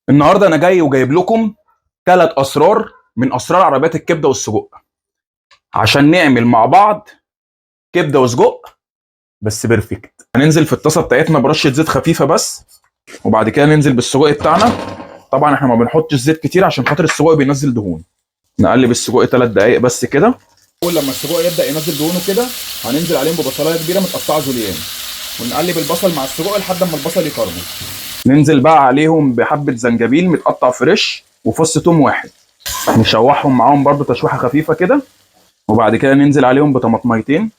النهارده انا جاي وجايب لكم 3 اسرار من اسرار عربيات الكبده والسجق عشان نعمل مع بعض كبده وسجق بس بيرفكت. هننزل في الطاسه بتاعتنا برشه زيت خفيفه بس، وبعد كده ننزل بالسجق بتاعنا. طبعا احنا ما بنحطش زيت كتير عشان خاطر السجق بينزل دهون. نقلب السجق 3 دقائق بس كده. اول لما السجق يبدا ينزل دهونه كده هننزل عليهم ببصلايه كبيره متقطعه جوليان، ونقلب البصل مع السجق لحد ما البصل يكرمل. ننزل بقى عليهم بحبه زنجبيل متقطع فريش وفص توم واحد، نشوحهم معاهم برضو تشويحه خفيفه كده. وبعد كده ننزل عليهم بطماطميتين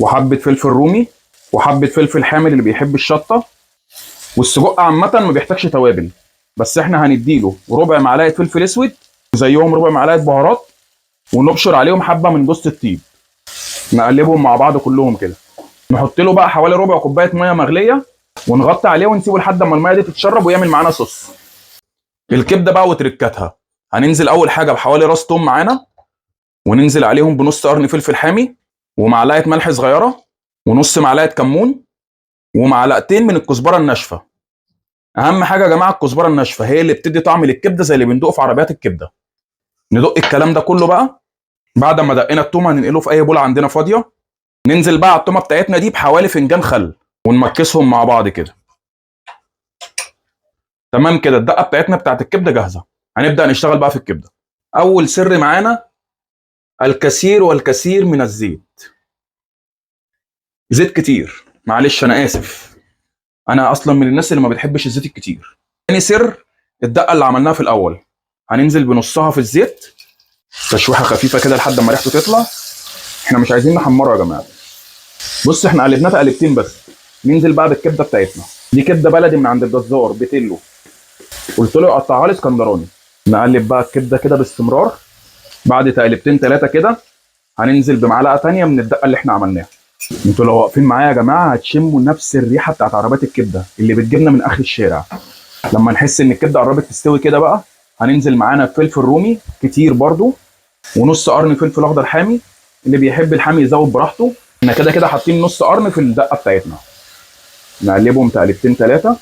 وحبه فلفل رومي وحبه فلفل حامل اللي بيحب الشطه. والسجق عامه ما بيحتاجش توابل، بس احنا هنديله ربع معلقه فلفل اسود وزيهم ربع معلقه بهارات، ونبشر عليهم حبه من جوز الطيب. نقلبهم مع بعض كلهم كده. نحط له بقى حوالي ربع كوبايه ميه لمغليه ونغطي عليه ونسيبه لحد ما الميه دي تتشرب ويعمل معانا صوص. الكبده بقى وتركاتها، هننزل اول حاجه بحوالي راس توم معانا، وننزل عليهم بنص قرن فلفل حامي ومعلقه ملح صغيره ونص معلقه كمون ومعلقتين من الكزبره الناشفه. اهم حاجه يا جماعه الكزبره الناشفه هي اللي بتدي طعم للكبده زي اللي بندقه في عربيات الكبده. ندق الكلام ده كله بقى. بعد ما دقينا التوم هننقله في اي بوله عندنا فاضيه. ننزل بقى على التومه بتاعتنا دي بحوالي فنجان خل ونمكسهم مع بعض كده. تمام كده، الدقه بتاعتنا بتاعت الكبده جاهزه. هنبدا نشتغل بقى في الكبده. اول سر معانا الكثير والكثير من الزيت. زيت كتير، معلش انا اسف، انا اصلا من الناس اللي ما بتحبش الزيت الكتير. تاني سر الدقه اللي عملناها في الاول، هننزل بنصها في الزيت تشويحه خفيفه كده لحد ما ريحته تطلع. احنا مش عايزين نحمره يا جماعه. بص احنا قلبناها تقلبتين بس. ننزل بقى بالكبده بتاعتنا. دي كبده بلدي من عند الجزار بتلو، قلت له يقطعها لي اسكندراني. نقلب بقى الكبده كده باستمرار. بعد تقلبتين 3 كده هننزل بمعلقه تانية من الدقه اللي احنا عملناها. انتوا لو واقفين معايا يا جماعه هتشموا نفس الريحه بتاعت عربيات الكبده اللي بتجيبنا من اخر الشارع. لما نحس ان الكبده قربت تستوي كده بقى هننزل معانا بفلفل رومي كتير برضو ونص قرن فلفل اخضر حامي. اللي بيحب الحامي يزود براحته. احنا كده كده حاطين نص قرن في الدقه بتاعتنا. نقلبهم تقلبتين 3.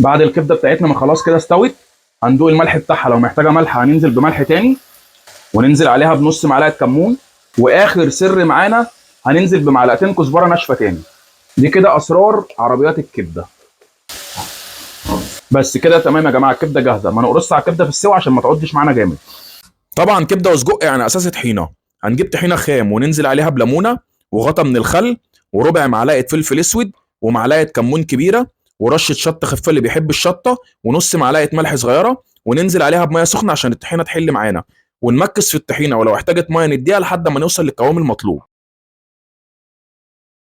بعد الكبده بتاعتنا ما خلاص كده استوت هندوق الملح بتاعها، لو محتاجه ملح هننزل بملح تاني، وننزل عليها بنص معلقه كمون. واخر سر معانا هننزل بمعلقتين كزبره ناشفه تاني. دي كده اسرار عربيات الكبده. بس كده تمام يا جماعه، الكبده جاهزه. ما نقرص على الكبده في السوا عشان ما تعضش معانا جامد. طبعا كبده وسجق يعني اساس طحينه. هنجيب طحينه خام وننزل عليها بليمونه وغطا من الخل وربع معلقه فلفل اسود ومعلقه كمون كبيره ورشه شطه خفيفه اللي بيحب الشطه ونص معلقه ملح صغيره، وننزل عليها بميه سخنه عشان الطحينه تحل معانا، ونمكس في الطحينه ولو احتاجت ميه نديها لحد ما نوصل للقوام المطلوب.